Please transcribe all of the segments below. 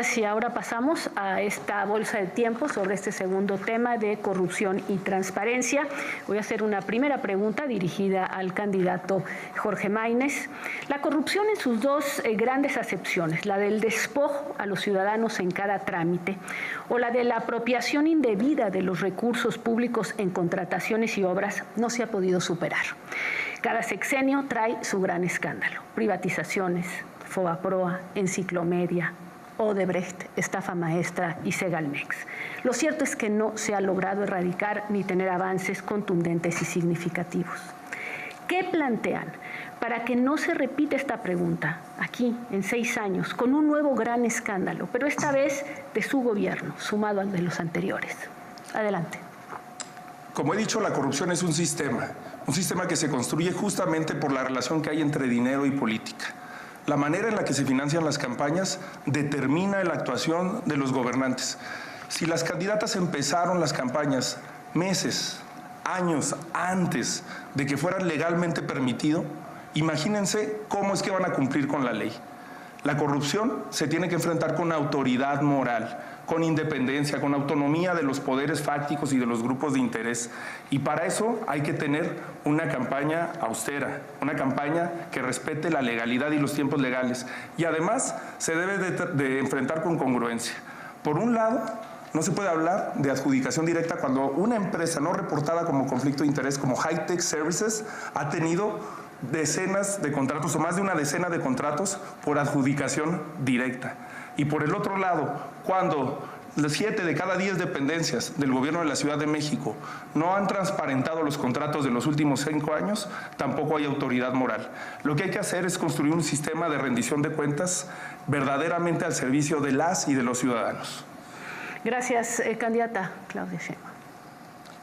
Y ahora pasamos a esta bolsa de tiempo sobre este segundo tema de corrupción y transparencia. Voy a hacer una primera pregunta dirigida al candidato Jorge Maínez. La corrupción en sus dos grandes acepciones, la del despojo a los ciudadanos en cada trámite o la de la apropiación indebida de los recursos públicos en contrataciones y obras, no se ha podido superar. Cada sexenio trae su gran escándalo: privatizaciones, Fobaproa, Enciclomedia, Odebrecht, estafa maestra y Segalmex. Lo cierto es que no se ha logrado erradicar ni tener avances contundentes y significativos. ¿Qué plantean para que no se repita esta pregunta aquí en 6 años con un nuevo gran escándalo, pero esta vez de su gobierno, sumado al de los anteriores? Adelante. Como he dicho, la corrupción es un sistema que se construye justamente por la relación que hay entre dinero y política. La manera en la que se financian las campañas determina la actuación de los gobernantes. Si las candidatas empezaron las campañas meses, años antes de que fueran legalmente permitido, imagínense cómo es que van a cumplir con la ley. La corrupción se tiene que enfrentar con autoridad moral, con independencia, con autonomía de los poderes fácticos y de los grupos de interés. Y para eso hay que tener una campaña austera, una campaña que respete la legalidad y los tiempos legales. Y además se debe de enfrentar con congruencia. Por un lado, no se puede hablar de adjudicación directa cuando una empresa no reportada como conflicto de interés, como High-Tech Services, ha tenido decenas de contratos o más de una decena de contratos por adjudicación directa. Y por el otro lado, cuando 7 de cada 10 dependencias del gobierno de la Ciudad de México no han transparentado los contratos de los últimos 5 años, tampoco hay autoridad moral. Lo que hay que hacer es construir un sistema de rendición de cuentas verdaderamente al servicio de las y de los ciudadanos. Gracias, candidata Claudia Sheinbaum.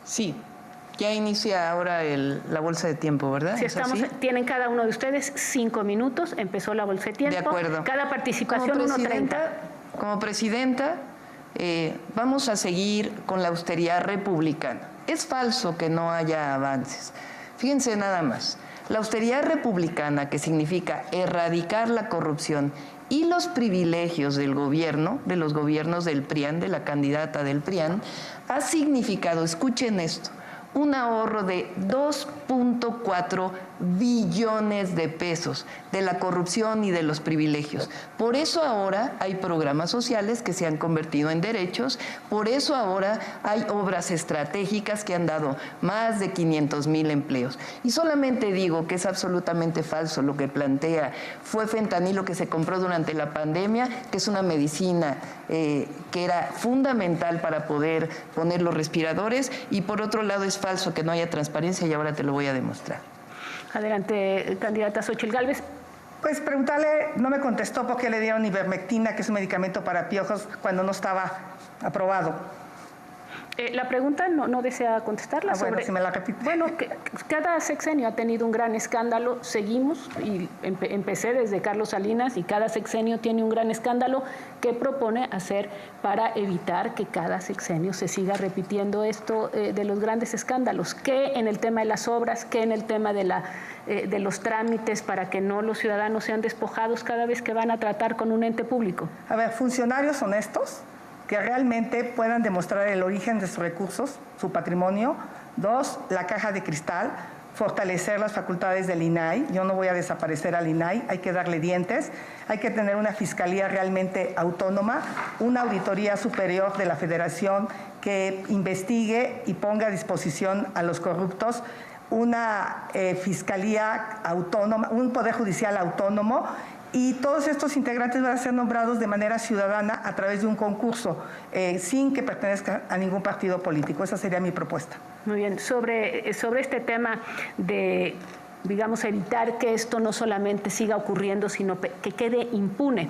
Sí. Ya inicia ahora la bolsa de tiempo, ¿verdad? Sí, tienen cada uno de ustedes 5 minutos. Empezó la bolsa de tiempo. De acuerdo. Cada participación 1:30. Como presidenta, vamos a seguir con la austeridad republicana. Es falso que no haya avances. Fíjense nada más. La austeridad republicana, que significa erradicar la corrupción y los privilegios del gobierno, de los gobiernos del PRIAN, de la candidata del PRIAN, ha significado, escuchen esto, un ahorro de 2.4 billones de pesos de la corrupción y de los privilegios. Por eso ahora hay programas sociales que se han convertido en derechos, por eso ahora hay obras estratégicas que han dado más de 500,000 empleos. Y solamente digo que es absolutamente falso lo que plantea. Fue fentanilo que se compró durante la pandemia, que es una medicina que era fundamental para poder poner los respiradores, y por otro lado es falso que no haya transparencia, y ahora te lo voy a demostrar. Adelante, candidata Xóchitl Gálvez. Pues preguntarle, no me contestó por qué le dieron ivermectina, que es un medicamento para piojos, cuando no estaba aprobado. La pregunta no desea contestarla. Bueno, si me la repite. Bueno, cada sexenio ha tenido un gran escándalo, seguimos, y empecé desde Carlos Salinas, y cada sexenio tiene un gran escándalo. ¿Qué propone hacer para evitar que cada sexenio se siga repitiendo esto de los grandes escándalos? ¿Qué en el tema de las obras, qué en el tema de los trámites, para que no los ciudadanos sean despojados cada vez que van a tratar con un ente público? A ver, funcionarios honestos que realmente puedan demostrar el origen de sus recursos, su patrimonio. 2, la caja de cristal, fortalecer las facultades del INAI. Yo no voy a desaparecer al INAI, hay que darle dientes, hay que tener una fiscalía realmente autónoma, una auditoría superior de la Federación que investigue y ponga a disposición a los corruptos, una fiscalía autónoma, un poder judicial autónomo. Y todos estos integrantes van a ser nombrados de manera ciudadana a través de un concurso, sin que pertenezcan a ningún partido político. Esa sería mi propuesta. Muy bien. Sobre este tema de, digamos, evitar que esto no solamente siga ocurriendo, sino que quede impune.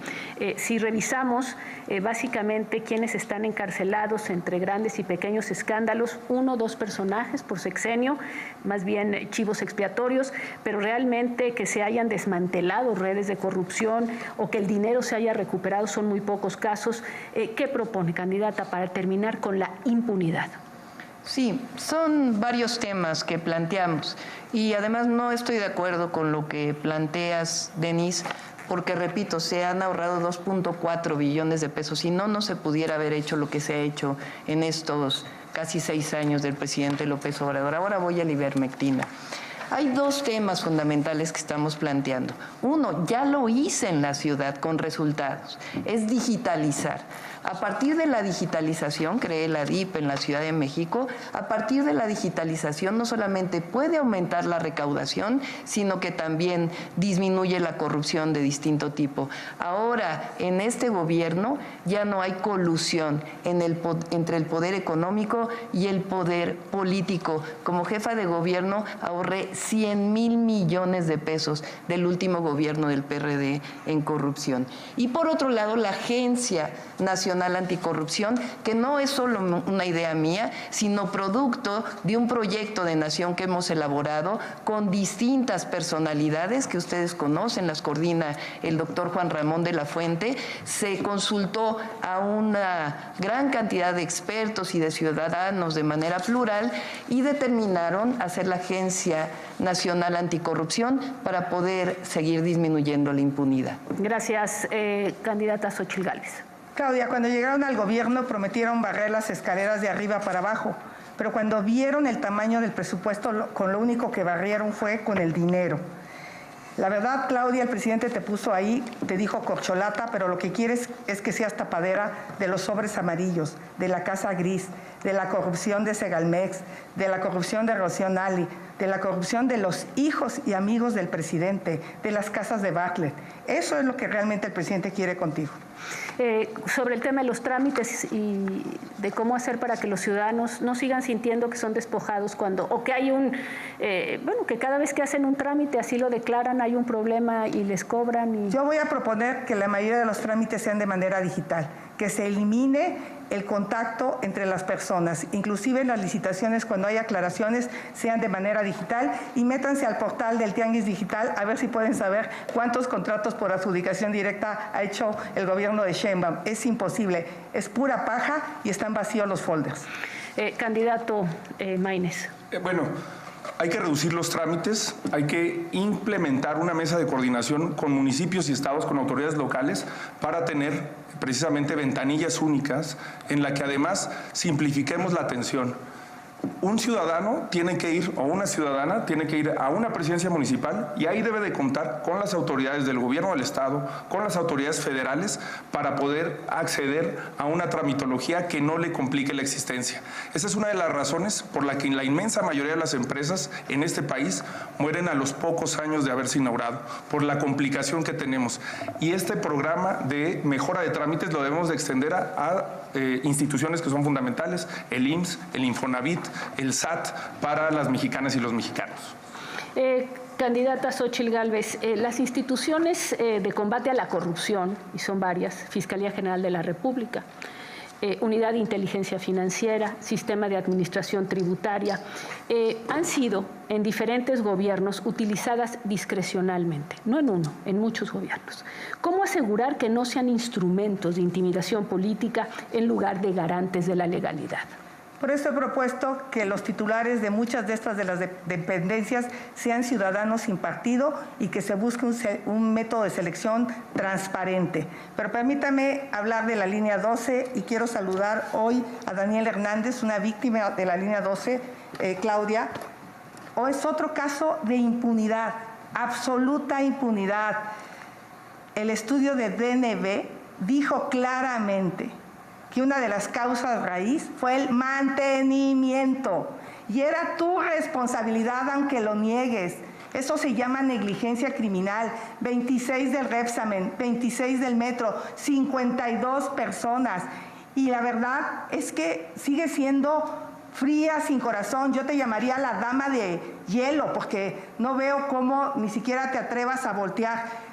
Si revisamos básicamente quienes están encarcelados entre grandes y pequeños escándalos, 1 o 2 personajes por sexenio, más bien chivos expiatorios, pero realmente que se hayan desmantelado redes de corrupción o que el dinero se haya recuperado son muy pocos casos. ¿Qué propone, candidata, para terminar con la impunidad? Sí, son varios temas que planteamos, y además no estoy de acuerdo con lo que planteas, Denise, porque repito, se han ahorrado 2.4 billones de pesos, si no, no se pudiera haber hecho lo que se ha hecho en estos casi 6 años del presidente López Obrador. Ahora voy a la ivermectina. Hay 2 temas fundamentales que estamos planteando. Uno, ya lo hice en la ciudad con resultados, es digitalizar. A partir de la digitalización, creé la DIP en la Ciudad de México, a partir de la digitalización no solamente puede aumentar la recaudación, sino que también disminuye la corrupción de distinto tipo. Ahora, en este gobierno ya no hay colusión entre el poder económico y el poder político. Como jefa de gobierno ahorré 100,000 millones de pesos del último gobierno del PRD en corrupción. Y por otro lado, la Agencia Nacional Anticorrupción, que no es solo una idea mía, sino producto de un proyecto de nación que hemos elaborado con distintas personalidades que ustedes conocen, las coordina el doctor Juan Ramón de la Fuente. Se consultó a una gran cantidad de expertos y de ciudadanos de manera plural y determinaron hacer la Agencia Nacional Anticorrupción para poder seguir disminuyendo la impunidad. Gracias, candidata Xóchitl Gálvez. Claudia, cuando llegaron al gobierno prometieron barrer las escaleras de arriba para abajo, pero cuando vieron el tamaño del presupuesto, con lo único que barrieron fue con el dinero. La verdad, Claudia, el presidente te puso ahí, te dijo corcholata, pero lo que quieres es que seas tapadera de los sobres amarillos, de la Casa Gris, de la corrupción de Segalmex, de la corrupción de Rocío Nale, de la corrupción de los hijos y amigos del presidente, de las casas de Bartlett. Eso es lo que realmente el presidente quiere contigo. Sobre el tema de los trámites y de cómo hacer para que los ciudadanos no sigan sintiendo que son despojados o que hay que cada vez que hacen un trámite así lo declaran, hay un problema y les cobran. Yo voy a proponer que la mayoría de los trámites sean de manera digital, que se elimine el contacto entre las personas, inclusive en las licitaciones, cuando hay aclaraciones, sean de manera digital, y métanse al portal del Tianguis Digital a ver si pueden saber cuántos contratos por adjudicación directa ha hecho el gobierno de Sheinbaum. Es imposible, es pura paja y están vacíos los folders. Candidato Maínez. Bueno, hay que reducir los trámites, hay que implementar una mesa de coordinación con municipios y estados, con autoridades locales, para tener precisamente ventanillas únicas en la que además simplifiquemos la atención. Un ciudadano tiene que ir, o una ciudadana tiene que ir a una presidencia municipal y ahí debe de contar con las autoridades del gobierno del estado, con las autoridades federales, para poder acceder a una tramitología que no le complique la existencia. Esa es una de las razones por la que la inmensa mayoría de las empresas en este país mueren a los pocos años de haberse inaugurado, por la complicación que tenemos. Y este programa de mejora de trámites lo debemos de extender a instituciones que son fundamentales, el IMSS, el Infonavit, el SAT, para las mexicanas y los mexicanos. Candidata Xóchitl Gálvez, las instituciones de combate a la corrupción, y son varias, Fiscalía General de la República, Unidad de Inteligencia Financiera, Sistema de Administración Tributaria, han sido en diferentes gobiernos utilizadas discrecionalmente, no en uno, en muchos gobiernos. ¿Cómo asegurar que no sean instrumentos de intimidación política en lugar de garantes de la legalidad? Por eso he propuesto que los titulares de muchas de estas de las dependencias sean ciudadanos sin partido y que se busque un método de selección transparente. Pero permítame hablar de la línea 12 y quiero saludar hoy a Daniel Hernández, una víctima de la línea 12, Claudia. Hoy es otro caso de impunidad, absoluta impunidad. El estudio de DNB dijo claramente que una de las causas raíz fue el mantenimiento y era tu responsabilidad aunque lo niegues. Eso se llama negligencia criminal. 26 del Repsamen, 26 del Metro, 52 personas. Y la verdad es que sigue siendo fría, sin corazón. Yo te llamaría la dama de hielo porque no veo cómo ni siquiera te atrevas a voltear.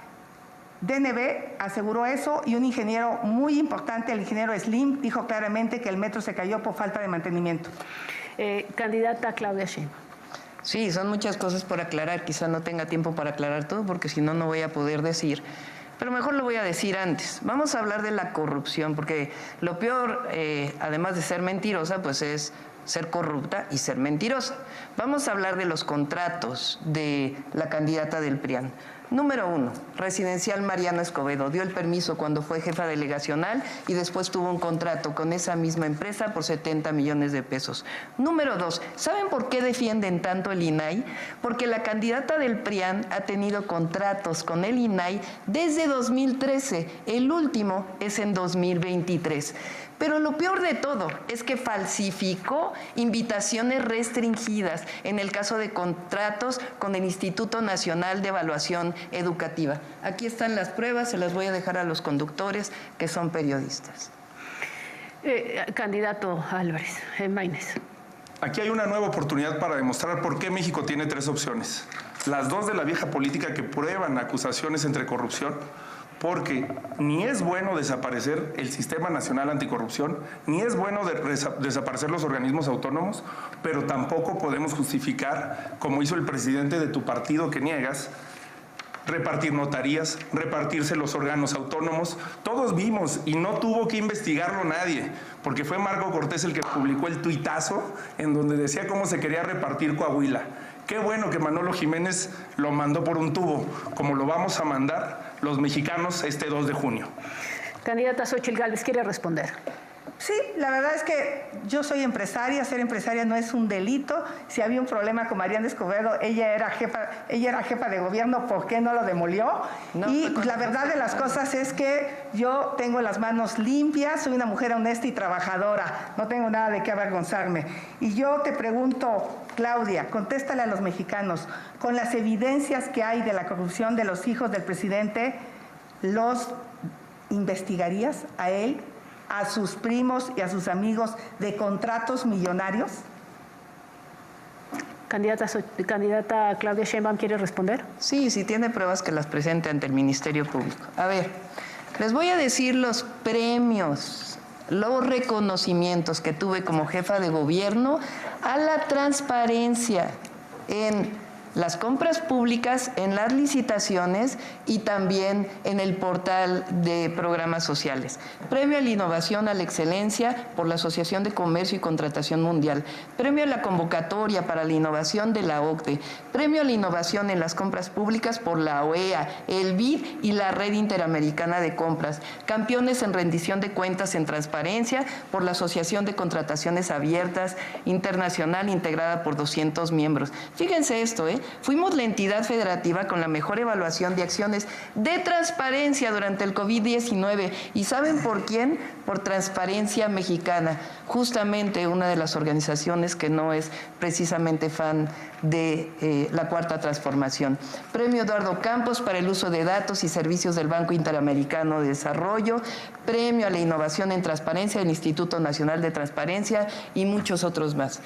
DNB aseguró eso y un ingeniero muy importante, el ingeniero Slim, dijo claramente que el metro se cayó por falta de mantenimiento. Candidata Claudia Sheinbaum. Sí, son muchas cosas por aclarar. Quizá no tenga tiempo para aclarar todo porque si no, no voy a poder decir. Pero mejor lo voy a decir antes. Vamos a hablar de la corrupción porque lo peor, además de ser mentirosa, pues es ser corrupta y ser mentirosa. Vamos a hablar de los contratos de la candidata del PRIAN. Número 1, Residencial Mariano Escobedo. Dio el permiso cuando fue jefa delegacional y después tuvo un contrato con esa misma empresa por 70 millones de pesos. Número 2, ¿saben por qué defienden tanto el INAI? Porque la candidata del PRIAN ha tenido contratos con el INAI desde 2013. El último es en 2023. Pero lo peor de todo es que falsificó invitaciones restringidas en el caso de contratos con el Instituto Nacional de Evaluación Educativa. Aquí están las pruebas, se las voy a dejar a los conductores que son periodistas. Candidato Álvarez, Maínez. Aquí hay una nueva oportunidad para demostrar por qué México tiene 3 opciones. Las 2 de la vieja política que prueban acusaciones entre corrupción, porque ni es bueno desaparecer el Sistema Nacional Anticorrupción, ni es bueno desaparecer los organismos autónomos, pero tampoco podemos justificar, como hizo el presidente de tu partido que niegas, repartir notarías, repartirse los órganos autónomos. Todos vimos y no tuvo que investigarlo nadie, porque fue Marco Cortés el que publicó el tuitazo en donde decía cómo se quería repartir Coahuila. Qué bueno que Manolo Jiménez lo mandó por un tubo, como lo vamos a mandar los mexicanos este 2 de junio. Candidata Xóchitl Gálvez, ¿quiere responder? Sí, la verdad es que yo soy empresaria, ser empresaria no es un delito. Si había un problema con Mariana Escobedo, ella era jefa de gobierno, ¿por qué no lo demolió? No, y la verdad de las cosas es que yo tengo las manos limpias, soy una mujer honesta y trabajadora, no tengo nada de qué avergonzarme. Y yo te pregunto, Claudia, contéstale a los mexicanos, con las evidencias que hay de la corrupción de los hijos del presidente, ¿los investigarías a él, a sus primos y a sus amigos de contratos millonarios? Candidata Claudia Sheinbaum, ¿quiere responder? Sí, si tiene pruebas que las presente ante el Ministerio Público. A ver, les voy a decir los premios, los reconocimientos que tuve como jefa de gobierno a la transparencia en las compras públicas, en las licitaciones y también en el portal de programas sociales. Premio a la innovación a la excelencia por la Asociación de Comercio y Contratación Mundial. Premio a la convocatoria para la innovación de la OCDE. Premio a la innovación en las compras públicas por la OEA, el BID y la Red Interamericana de Compras. Campeones en rendición de cuentas en transparencia por la Asociación de Contrataciones Abiertas Internacional integrada por 200 miembros. Fíjense esto, fuimos la entidad federativa con la mejor evaluación de acciones de transparencia durante el COVID-19. ¿Y saben por quién? Por Transparencia Mexicana, justamente una de las organizaciones que no es precisamente fan de la Cuarta Transformación. Premio Eduardo Campos para el uso de datos y servicios del Banco Interamericano de Desarrollo, Premio a la Innovación en Transparencia del Instituto Nacional de Transparencia y muchos otros más.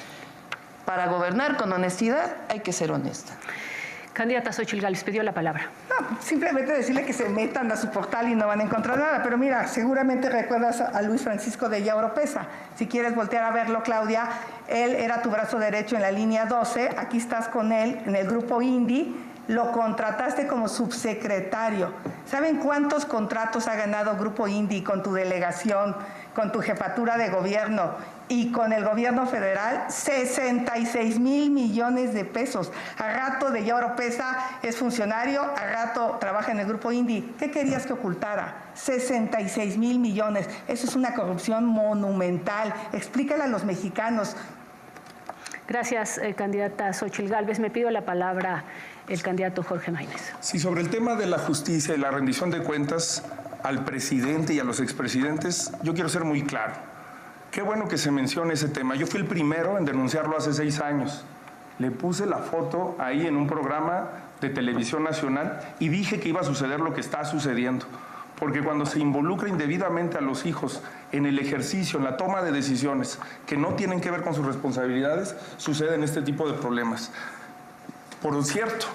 Para gobernar con honestidad hay que ser honesta. Candidata Xóchitl Gálvez, pidió la palabra. No, simplemente decirle que se metan a su portal y no van a encontrar nada. Pero mira, seguramente recuerdas a Luis Francisco de Ella Oropesa. Si quieres voltear a verlo, Claudia, él era tu brazo derecho en la línea 12. Aquí estás con él en el grupo INDI. Lo contrataste como subsecretario. ¿Saben cuántos contratos ha ganado Grupo INDI con tu delegación, con tu jefatura de gobierno y con el gobierno federal? 66,000 millones de pesos. A rato de Oropesa es funcionario, a rato trabaja en el Grupo INDI. ¿Qué querías que ocultara? 66,000 millones. Eso es una corrupción monumental. Explícale a los mexicanos. Gracias, candidata Xóchitl Gálvez. Me pido la palabra el candidato Jorge Maínez. Sí, sobre el tema de la justicia y la rendición de cuentas al presidente y a los expresidentes, yo quiero ser muy claro. Qué bueno que se mencione ese tema. Yo fui el primero en denunciarlo hace 6 años. Le puse la foto ahí en un programa de televisión nacional y dije que iba a suceder lo que está sucediendo. Porque cuando se involucra indebidamente a los hijos en el ejercicio, en la toma de decisiones que no tienen que ver con sus responsabilidades, suceden este tipo de problemas. Por cierto,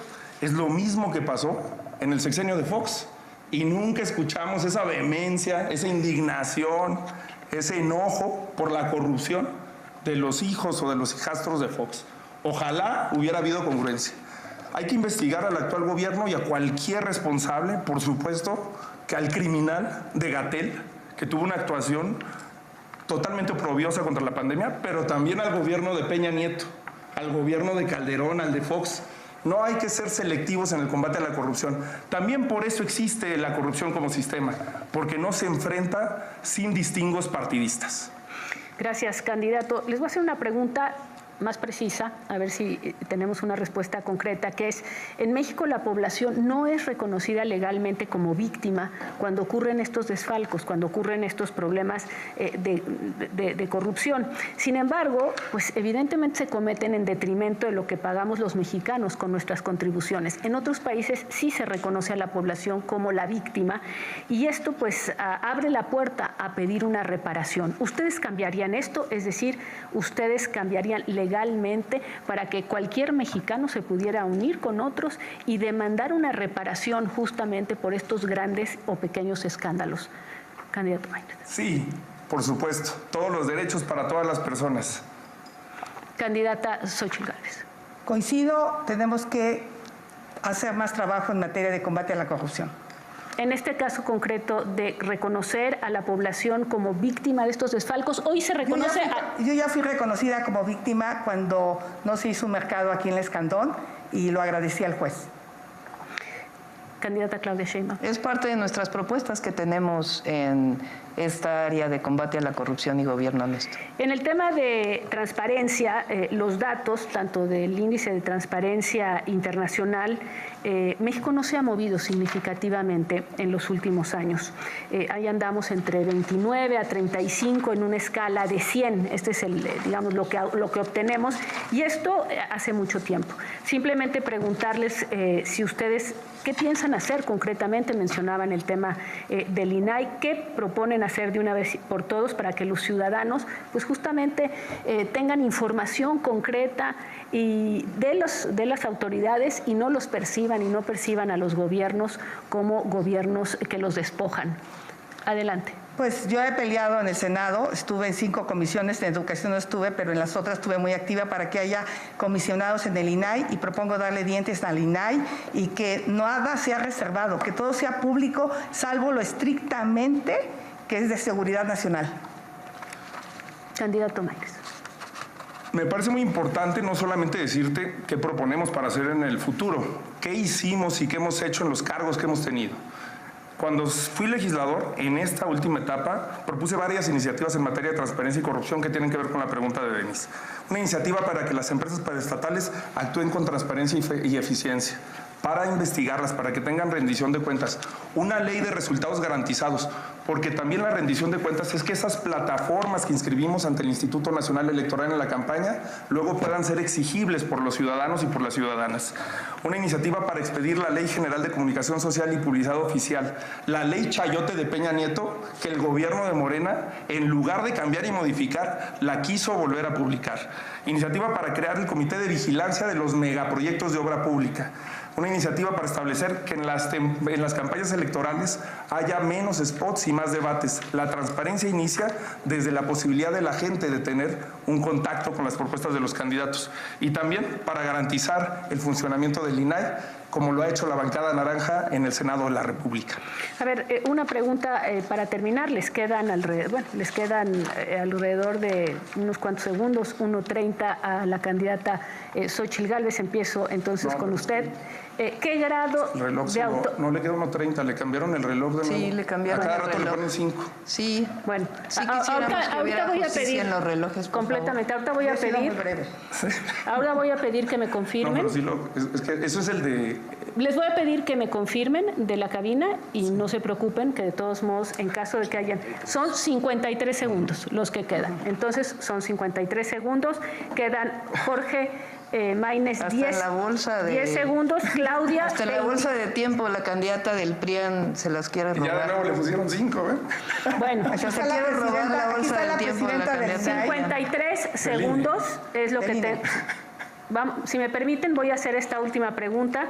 es lo mismo que pasó en el sexenio de Fox y nunca escuchamos esa vehemencia, esa indignación, ese enojo por la corrupción de los hijos o de los hijastros de Fox. Ojalá hubiera habido congruencia. Hay que investigar al actual gobierno y a cualquier responsable, por supuesto, que al criminal de Gatell, que tuvo una actuación totalmente oprobiosa contra la pandemia, pero también al gobierno de Peña Nieto, al gobierno de Calderón, al de Fox, No hay que ser selectivos en el combate a la corrupción. También por eso existe la corrupción como sistema, porque no se enfrenta sin distingos partidistas. Gracias, candidato. Les voy a hacer una pregunta más precisa, a ver si tenemos una respuesta concreta, que es, en México la población no es reconocida legalmente como víctima cuando ocurren estos desfalcos, cuando ocurren estos problemas de corrupción. Sin embargo, pues evidentemente se cometen en detrimento de lo que pagamos los mexicanos con nuestras contribuciones. En otros países sí se reconoce a la población como la víctima y esto pues abre la puerta a pedir una reparación. ¿Ustedes cambiarían esto? Es decir, ¿ustedes cambiarían legalmente para que cualquier mexicano se pudiera unir con otros y demandar una reparación justamente por estos grandes o pequeños escándalos? Candidato Maínez. Sí, por supuesto. Todos los derechos para todas las personas. Candidata Xóchitl Gálvez. Coincido, tenemos que hacer más trabajo en materia de combate a la corrupción. En este caso concreto de reconocer a la población como víctima de estos desfalcos, hoy se reconoce... Yo ya fui reconocida como víctima cuando no se hizo un mercado aquí en El Escandón y lo agradecí al juez. Candidata Claudia Sheinbaum. Es parte de nuestras propuestas que tenemos en esta área de combate a la corrupción y gobierno honesto. En el tema de transparencia, los datos, tanto del índice de transparencia internacional, México no se ha movido significativamente en los últimos años. Ahí andamos entre 29 a 35 en una escala de 100. Este es digamos, lo que obtenemos, y esto hace mucho tiempo. Simplemente preguntarles si ustedes, ¿qué piensan hacer concretamente? Mencionaban el tema del INAI. ¿Qué proponen hacer de una vez por todos para que los ciudadanos pues justamente tengan información concreta y de las autoridades y no los perciban y no perciban a los gobiernos como gobiernos que los despojan? Adelante. Pues yo he peleado en el Senado, estuve en 5 comisiones, en educación no estuve, pero en las otras estuve muy activa para que haya comisionados en el INAI, y propongo darle dientes al INAI y que nada sea reservado, que todo sea público, salvo lo estrictamente que es de seguridad nacional. Candidato Maínez. Me parece muy importante no solamente decirte qué proponemos para hacer en el futuro, qué hicimos y qué hemos hecho en los cargos que hemos tenido. Cuando fui legislador, en esta última etapa, propuse varias iniciativas en materia de transparencia y corrupción que tienen que ver con la pregunta de Denis. Una iniciativa para que las empresas paraestatales actúen con transparencia y eficiencia, para investigarlas, para que tengan rendición de cuentas. Una ley de resultados garantizados, porque también la rendición de cuentas es que esas plataformas que inscribimos ante el Instituto Nacional Electoral en la campaña luego puedan ser exigibles por los ciudadanos y por las ciudadanas. Una iniciativa para expedir la Ley General de Comunicación Social y Publicidad Oficial, la Ley Chayote de Peña Nieto, que el gobierno de Morena, en lugar de cambiar y modificar, la quiso volver a publicar. Iniciativa para crear el Comité de Vigilancia de los Megaproyectos de Obra Pública. Una iniciativa para establecer que en las campañas electorales haya menos spots y más debates. La transparencia inicia desde la posibilidad de la gente de tener un contacto con las propuestas de los candidatos. Y también para garantizar el funcionamiento del INAI, como lo ha hecho la bancada naranja en el Senado de la República. A ver, una pregunta para terminar. Les quedan alrededor de unos cuantos segundos, 1:30 a la candidata Xóchitl Gálvez. Empiezo entonces con usted. ¿Qué grado de no le queda 1:30, le cambiaron el reloj de nuevo. Sí, le cambiaron a cada el rato reloj. le ponen 5. Sí. Bueno, sí quisiéramos que hubiera justicia en los relojes, por completamente. favor. Ahorita voy a pedir que me confirmen. No, pero sí es que eso es el de... Les voy a pedir que me confirmen de la cabina y no se preocupen, que de todos modos, en caso de que hayan... Son 53 segundos los que quedan. Entonces, son 53 segundos. Quedan Jorge Maínez, 10 segundos. Claudia... Hasta la bolsa de tiempo, la candidata del PRIAN se las quiere robar. Ya de nuevo le pusieron 5, ¿eh? Bueno, se quiere robar la bolsa del tiempo de la candidata. 53 segundos es lo que te... Vamos, si me permiten, voy a hacer esta última pregunta.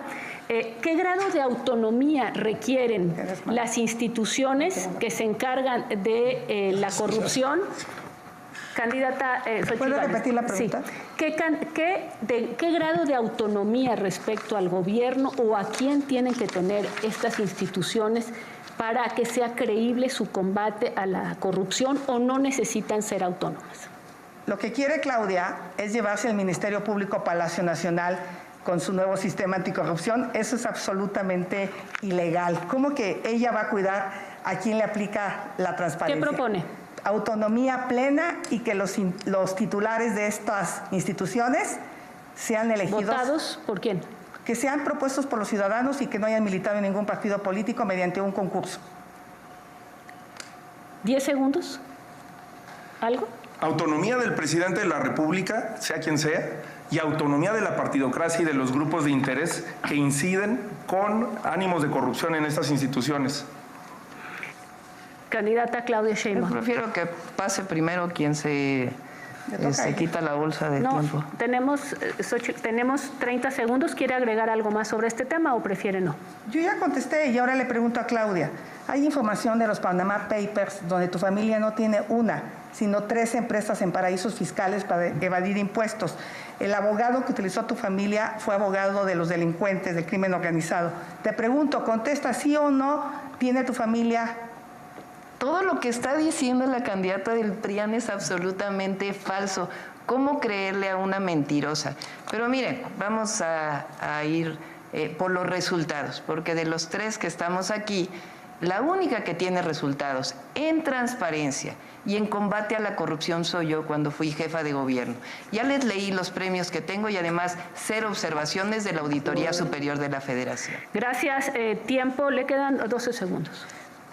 ¿Qué grado de autonomía requieren las instituciones que se encargan de la corrupción? Candidata ¿Puedo repetir la pregunta? Sí. ¿Qué grado de autonomía respecto al gobierno o a quién tienen que tener estas instituciones para que sea creíble su combate a la corrupción, o no necesitan ser autónomas? Lo que quiere Claudia es llevarse el Ministerio Público a Palacio Nacional con su nuevo sistema anticorrupción. Eso es absolutamente ilegal. ¿Cómo que ella va a cuidar a quien le aplica la transparencia? ¿Qué propone? Autonomía plena y que los titulares de estas instituciones sean elegidos. ¿Votados por quién? Que sean propuestos por los ciudadanos y que no hayan militado en ningún partido político mediante un concurso. 10 segundos. ¿Algo? Autonomía del presidente de la República, sea quien sea, y autonomía de la partidocracia y de los grupos de interés que inciden con ánimos de corrupción en estas instituciones. Candidata Claudia Yo Sheinbaum. prefiero que pase primero quien se quita la bolsa de tiempo. Tenemos 30 segundos. ¿Quiere agregar algo más sobre este tema o prefiere no? Yo ya contesté y ahora le pregunto a Claudia. Hay información de los Panama Papers donde tu familia no tiene una, sino 3 empresas en paraísos fiscales para evadir impuestos. El abogado que utilizó tu familia fue abogado de los delincuentes, del crimen organizado. Te pregunto, contesta sí o no, ¿tiene tu familia? Todo lo que está diciendo la candidata del PRIAN es absolutamente falso. ¿Cómo creerle a una mentirosa? Pero miren, vamos a ir por los resultados, porque de los 3 que estamos aquí, la única que tiene resultados en transparencia y en combate a la corrupción soy yo cuando fui jefa de gobierno. Ya les leí los premios que tengo y además 0 observaciones de la Auditoría Superior de la Federación. Gracias. Tiempo, le quedan 12 segundos.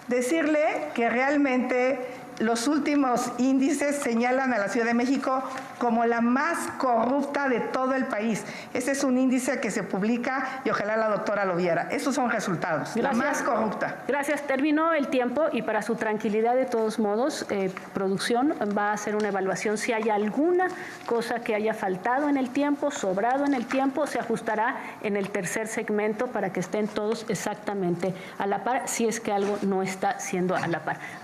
Decirle que realmente los últimos índices señalan a la Ciudad de México como la más corrupta de todo el país. Ese es un índice que se publica y ojalá la doctora lo viera. Esos son resultados. Gracias. La más corrupta. Gracias. Terminó el tiempo y para su tranquilidad, de todos modos, producción va a hacer una evaluación. Si hay alguna cosa que haya faltado en el tiempo, sobrado en el tiempo, se ajustará en el tercer segmento para que estén todos exactamente a la par, si es que algo no está siendo a la par.